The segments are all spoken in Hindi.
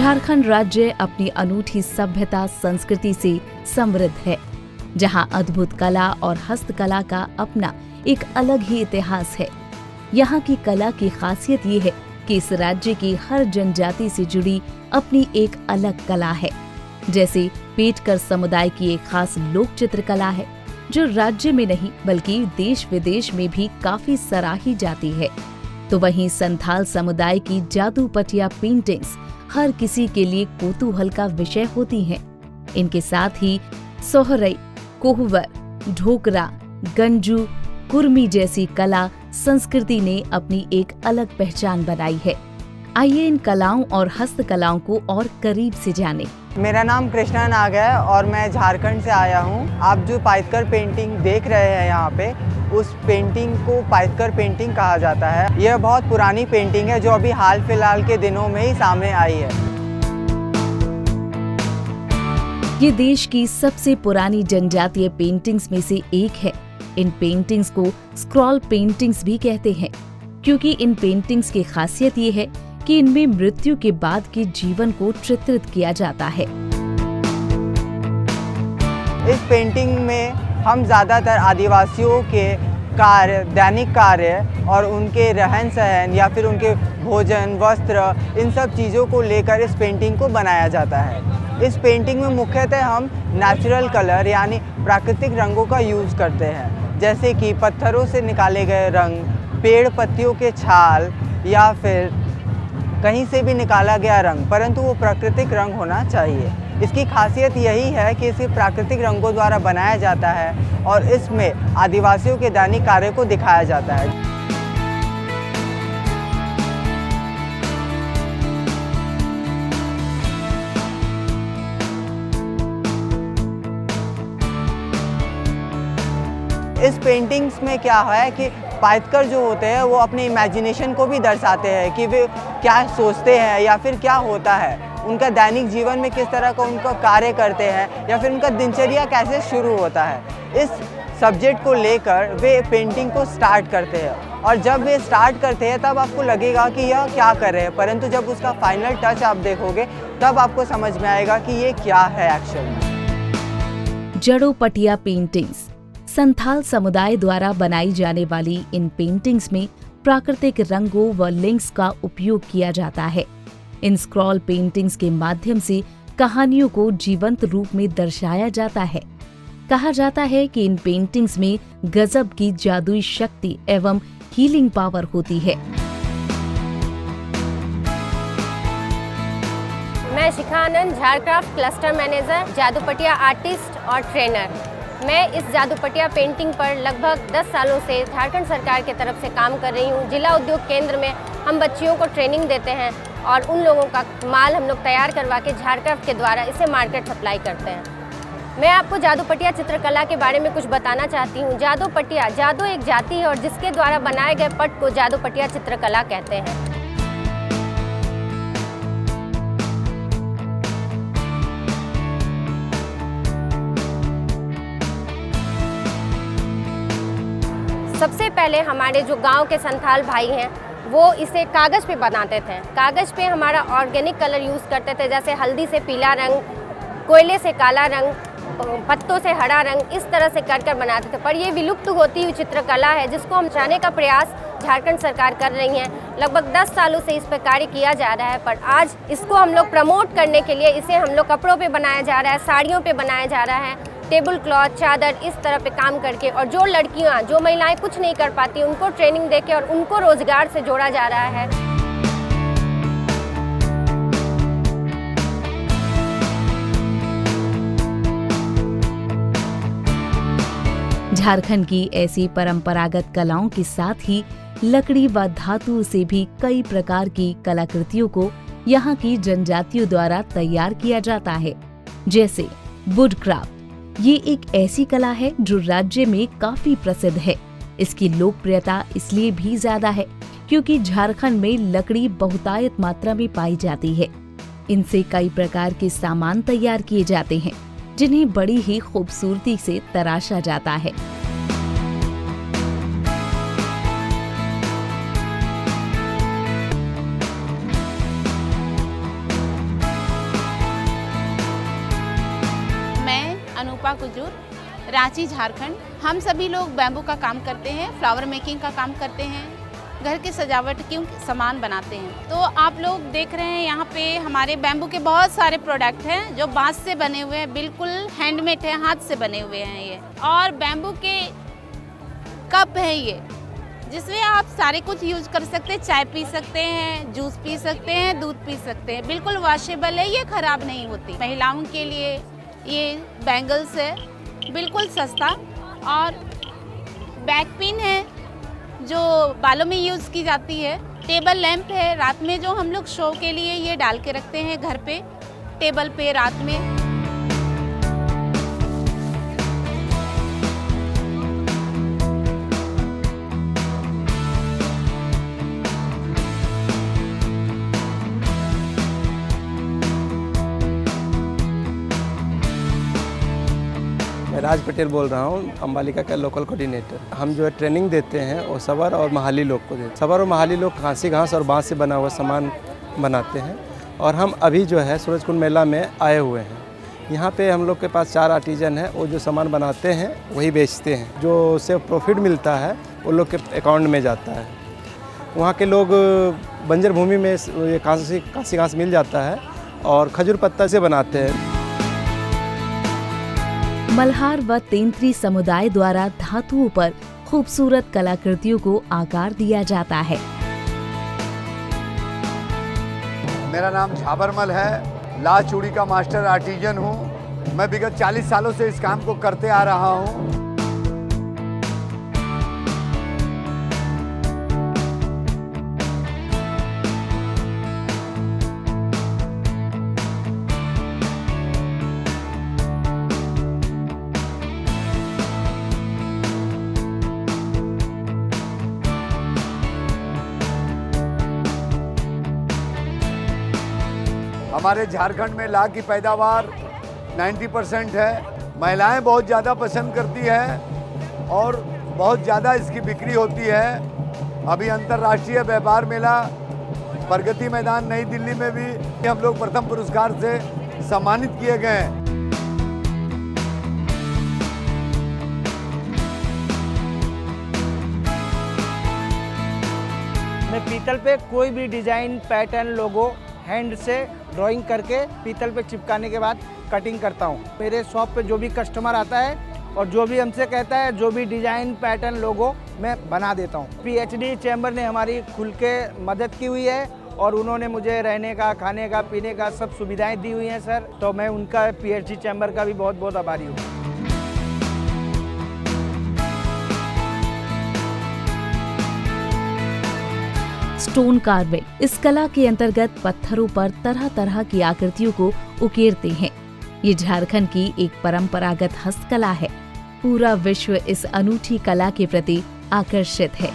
झारखंड राज्य अपनी अनूठी सभ्यता संस्कृति से समृद्ध है, जहां अद्भुत कला और हस्तकला का अपना एक अलग ही इतिहास है। यहाँ की कला की खासियत ये है कि इस राज्य की हर जनजाति से जुड़ी अपनी एक अलग कला है। जैसे पेटकर समुदाय की एक खास लोक चित्रकला है, जो राज्य में नहीं बल्कि देश विदेश में भी काफी सराही जाती है। तो वहीं संथाल समुदाय की जादू पटिया पेंटिंग्स हर किसी के लिए कौतूहल का विषय होती हैं। इनके साथ ही सोहरई, कोहवर, ढोकरा, गंजू, कुर्मी जैसी कला संस्कृति ने अपनी एक अलग पहचान बनाई है। आइए इन कलाओं और हस्तकलाओं को और करीब से जानें। मेरा नाम कृष्णा नाग है और मैं झारखंड से आया हूँ। आप जो पाइथकर पेंटिंग देख रहे हैं यहाँ पे, उस पेंटिंग को पाइथकर पेंटिंग कहा जाता है। यह बहुत पुरानी पेंटिंग है जो अभी हाल फिलहाल के दिनों में ही सामने आई है। ये देश की सबसे पुरानी जनजातीय पेंटिंग्स में से एक है। इन पेंटिंग्स को स्क्रॉल पेंटिंग्स भी कहते हैं, क्योंकि इन पेंटिंग्स की खासियत ये है कि इनमें मृत्यु के बाद के जीवन को चित्रित किया जाता है। इस पेंटिंग में हम ज़्यादातर आदिवासियों के कार्य, दैनिक कार्य और उनके रहन सहन या फिर उनके भोजन, वस्त्र, इन सब चीज़ों को लेकर इस पेंटिंग को बनाया जाता है। इस पेंटिंग में मुख्यतः हम नेचुरल कलर यानी प्राकृतिक रंगों का यूज़ करते हैं, जैसे कि पत्थरों से निकाले गए रंग, पेड़ पत्तियों के छाल या फिर कहीं से भी निकाला गया रंग, परंतु वो प्राकृतिक रंग होना चाहिए। इसकी खासियत यही है कि इसे प्राकृतिक रंगों द्वारा बनाया जाता है और इसमें आदिवासियों के दैनिक कार्य को दिखाया जाता है। इस पेंटिंग्स में क्या है कि पाइथकर जो होते हैं वो अपने इमेजिनेशन को भी दर्शाते हैं कि वे क्या सोचते हैं या फिर क्या होता है, उनका दैनिक जीवन में किस तरह का उनका कार्य करते हैं या फिर उनका दिनचर्या कैसे शुरू होता है। इस सब्जेक्ट को लेकर वे पेंटिंग को स्टार्ट करते हैं और जब वे स्टार्ट करते हैं तब आपको लगेगा कि यह क्या कर रहे हैं, परंतु जब उसका फाइनल टच आप देखोगे तब आपको समझ में आएगा कि ये क्या है एक्चुअल में। जड़ो पटिया पेंटिंग्स संथाल समुदाय द्वारा बनाई जाने वाली इन पेंटिंग्स में प्राकृतिक रंगों व लिंक्स का उपयोग किया जाता है। इन स्क्रॉल पेंटिंग्स के माध्यम से कहानियों को जीवंत रूप में दर्शाया जाता है। कहा जाता है कि इन पेंटिंग्स में गजब की जादुई शक्ति एवं हीलिंग पावर होती है। मैं शिखा आनंद, झारक्राफ्ट क्लस्टर मैनेजर, जादूपटिया आर्टिस्ट और ट्रेनर। मैं इस जादूपटिया पेंटिंग पर लगभग 10 सालों से झारखंड सरकार के तरफ से काम कर रही हूँ। जिला उद्योग केंद्र में हम बच्चियों को ट्रेनिंग देते हैं और उन लोगों का माल हम लोग तैयार करवा के झारक्राफ्ट के द्वारा इसे मार्केट सप्लाई करते हैं। मैं आपको जादूपटिया चित्रकला के बारे में कुछ बताना चाहती हूँ। जादूपटिया, जादू एक जाति है और जिसके द्वारा बनाए गए पट को जादूपटिया चित्रकला कहते हैं। सबसे पहले हमारे जो गांव के संथाल भाई हैं वो इसे कागज़ पे बनाते थे। कागज़ पे हमारा ऑर्गेनिक कलर यूज़ करते थे, जैसे हल्दी से पीला रंग, कोयले से काला रंग, पत्तों से हरा रंग, इस तरह से कर कर बनाते थे। पर ये विलुप्त होती हुई चित्रकला है जिसको हम बचाने का प्रयास झारखंड सरकार कर रही है। लगभग 10 सालों से इस पर कार्य किया जा रहा है, पर आज इसको हम लोग प्रमोट करने के लिए इसे हम लोग कपड़ों पे बनाया जा रहा है, साड़ियों पे बनाया जा रहा है, टेबल क्लॉथ, चादर, इस तरह पे काम करके। और जो लड़कियां, जो महिलाएं कुछ नहीं कर पाती, उनको ट्रेनिंग देके और उनको रोजगार से जोड़ा जा रहा है। झारखंड की ऐसी परंपरागत कलाओं के साथ ही लकड़ी व धातु से भी कई प्रकार की कलाकृतियों को यहाँ की जनजातियों द्वारा तैयार किया जाता है, जैसे वुडक्राफ्ट। ये एक ऐसी कला है जो राज्य में काफी प्रसिद्ध है। इसकी लोकप्रियता इसलिए भी ज्यादा है क्योंकि झारखंड में लकड़ी बहुतायत मात्रा में पाई जाती है। इनसे कई प्रकार के सामान तैयार किए जाते हैं, जिन्हें बड़ी ही खूबसूरती से तराशा जाता है। अनूपा कुजूर, रांची, झारखंड। हम सभी लोग बैम्बू का काम करते हैं, फ्लावर मेकिंग का काम करते हैं, घर के सजावट के सामान बनाते हैं। तो आप लोग देख रहे हैं यहाँ पे हमारे बैम्बू के बहुत सारे प्रोडक्ट हैं जो बांस से बने हुए हैं, बिल्कुल हैंडमेड है, हाथ से बने हुए हैं ये। और बैम्बू के कप है ये, जिसमें आप सारे कुछ यूज कर सकते हैं, चाय पी सकते हैं, जूस पी सकते हैं, दूध पी सकते हैं, बिल्कुल वॉशेबल है, ये खराब नहीं होती। महिलाओं के लिए ये बैंगल्स है, बिल्कुल सस्ता। और बैक पिन है जो बालों में यूज़ की जाती है। टेबल लैंप है, रात में जो हम लोग शो के लिए ये डाल के रखते हैं घर पे, टेबल पे रात में। मैं राज पटेल बोल रहा हूँ, अम्बालिका का लोकल कोऑर्डिनेटर। हम जो है ट्रेनिंग देते हैं वो सवर और महाली लोग को देते हैं। सवर और महाली लोग खांसी घास और बांस से बना हुआ सामान बनाते हैं और हम अभी जो है सूरजकुंड मेला में आए हुए हैं। यहाँ पे हम लोग के पास 4 आर्टिजन हैं, वो जो सामान बनाते हैं वही बेचते हैं। जो उससे प्रॉफिट मिलता है वो लोग के अकाउंट में जाता है। वहाँ के लोग बंजर भूमि में ये कांसी घास मिल जाता है और खजूर पत्ता से बनाते हैं। मल्हार व तेंत्री समुदाय द्वारा धातुओं पर खूबसूरत कलाकृतियों को आकार दिया जाता है। मेरा नाम झाबरमल है, ला चूड़ी का मास्टर आर्टिजन हूँ। मैं विगत 40 सालों से इस काम को करते आ रहा हूँ। हमारे झारखंड में ला की पैदावार 90% है। महिलाएं बहुत ज़्यादा पसंद करती हैं और बहुत ज़्यादा इसकी बिक्री होती है। अभी अंतर्राष्ट्रीय व्यापार मेला प्रगति मैदान नई दिल्ली में भी हम लोग प्रथम पुरस्कार से सम्मानित किए गए हैं। मैं पीतल पे कोई भी डिजाइन, पैटर्न, लोगो हैंड से ड्राइंग करके पीतल पे चिपकाने के बाद कटिंग करता हूँ। मेरे शॉप पे जो भी कस्टमर आता है और जो भी हमसे कहता है, जो भी डिजाइन, पैटर्न, लोगो मैं बना देता हूँ। PhD चैम्बर ने हमारी खुल के मदद की हुई है और उन्होंने मुझे रहने का, खाने का, पीने का सब सुविधाएं दी हुई हैं सर। तो मैं उनका PhD चैम्बर का भी बहुत बहुत आभारी हूँ। स्टोन कार्विंग इस कला के अंतर्गत पत्थरों पर तरह तरह की आकृतियों को उकेरते हैं। ये झारखंड की एक परंपरागत हस्तकला है। पूरा विश्व इस अनूठी कला के प्रति आकर्षित है।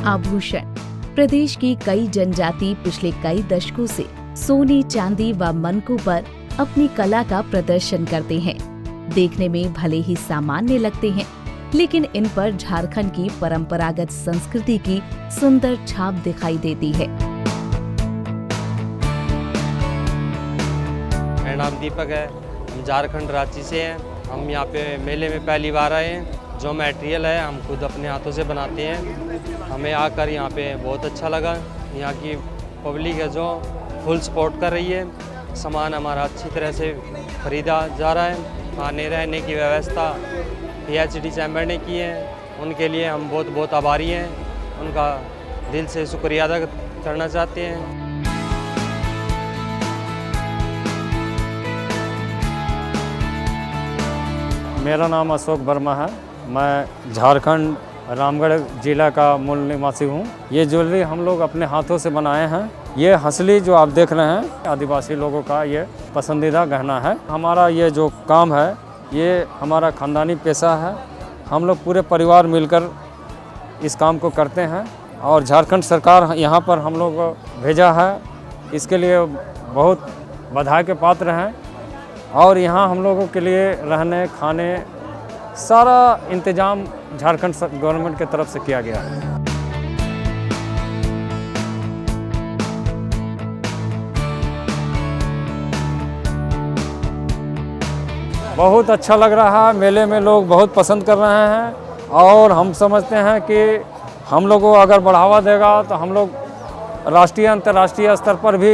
आभूषण प्रदेश की कई जनजाति पिछले कई दशकों से सोने, चांदी व मनकों पर अपनी कला का प्रदर्शन करते हैं। देखने में भले ही सामान्य लगते हैं, लेकिन इन पर झारखंड की परंपरागत संस्कृति की सुंदर छाप दिखाई देती है। मेरा नाम दीपक है, हम झारखंड रांची से हैं। हम यहाँ पे मेले में पहली बार आए हैं। जो मटेरियल है हम खुद अपने हाथों से बनाते हैं। हमें आकर यहाँ पे बहुत अच्छा लगा। यहाँ की पब्लिक है जो फुल सपोर्ट कर रही है। सामान हमारा अच्छी तरह से खरीदा जा रहा है। खाने रहने की व्यवस्था PhD चैम्बर ने की है, उनके लिए हम बहुत बहुत आभारी हैं। उनका दिल से शुक्रिया अदा करना चाहते हैं। मेरा नाम अशोक वर्मा है। मैं झारखंड रामगढ़ जिला का मूल निवासी हूँ। ये ज्वेलरी हम लोग अपने हाथों से बनाए हैं। ये हंसली जो आप देख रहे हैं आदिवासी लोगों का ये पसंदीदा गहना है। हमारा ये जो काम है ये हमारा खानदानी पेशा है। हम लोग पूरे परिवार मिलकर इस काम को करते हैं और झारखंड सरकार यहाँ पर हम लोग को भेजा है, इसके लिए बहुत बधाई के पात्र हैं। और यहाँ हम लोगों के लिए रहने, खाने सारा इंतजाम झारखंड गवर्नमेंट की तरफ से किया गया है। बहुत अच्छा लग रहा है। मेले में लोग बहुत पसंद कर रहे हैं और हम समझते हैं कि हम लोग को अगर बढ़ावा देगा तो हम लोग राष्ट्रीय अंतर्राष्ट्रीय स्तर पर भी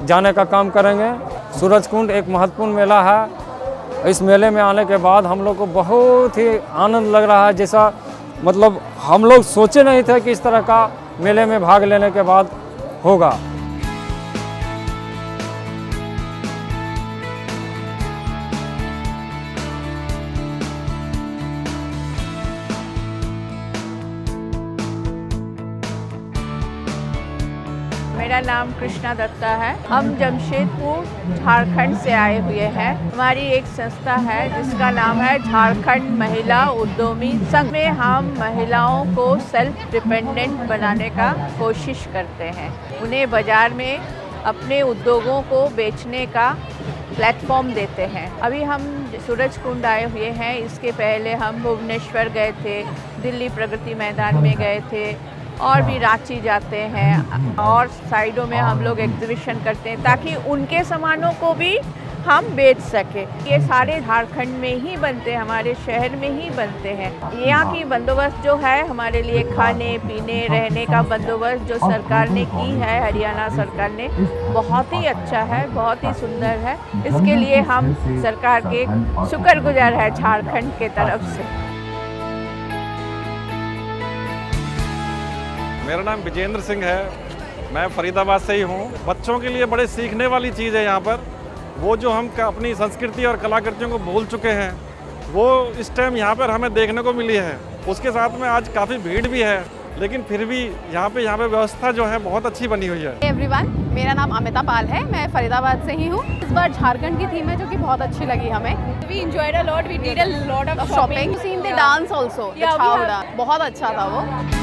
जाने का काम करेंगे। सूरजकुंड एक महत्वपूर्ण मेला है। इस मेले में आने के बाद हम लोग को बहुत ही आनंद लग रहा है, जैसा मतलब हम लोग सोचे नहीं थे कि इस तरह का मेले में भाग लेने के बाद होगा। मेरा नाम कृष्णा दत्ता है। हम जमशेदपुर झारखंड से आए हुए हैं। हमारी एक संस्था है जिसका नाम है झारखंड महिला उद्यमी संघ। में हम महिलाओं को सेल्फ डिपेंडेंट बनाने का कोशिश करते हैं। उन्हें बाजार में अपने उद्योगों को बेचने का प्लेटफॉर्म देते हैं। अभी हम सूरजकुंड आए हुए हैं। इसके पहले हम भुवनेश्वर गए थे, दिल्ली प्रगति मैदान में गए थे और भी रांची जाते हैं और साइडों में हम लोग एग्जीबिशन करते हैं ताकि उनके सामानों को भी हम बेच सकें। ये सारे झारखंड में ही बनते हैं, हमारे शहर में ही बनते हैं। यहाँ की बंदोबस्त जो है हमारे लिए खाने पीने रहने का बंदोबस्त जो सरकार ने की है, हरियाणा सरकार ने, बहुत ही अच्छा है, बहुत ही सुंदर है। इसके लिए हम सरकार के शुक्रगुजार है झारखंड के तरफ से। मेरा नाम विजेंद्र सिंह है। मैं फरीदाबाद से ही हूँ। बच्चों के लिए बड़े सीखने वाली चीज़ है यहाँ पर। वो जो हम अपनी संस्कृति और कलाकृतियों को भूल चुके हैं वो इस टाइम यहाँ पर हमें देखने को मिली है। उसके साथ में आज काफ़ी भीड़ भी है, लेकिन फिर भी यहाँ पे व्यवस्था जो है बहुत अच्छी बनी हुई है। एवरीवन, मेरा नाम अमिता पाल है। मैं फरीदाबाद से ही हूँ। इस बार झारखंड की थीम है जो कि बहुत अच्छी लगी हमें। We enjoyed a lot. We did a lot of shopping. Seen the dance also. The Chawda. बहुत अच्छा था वो।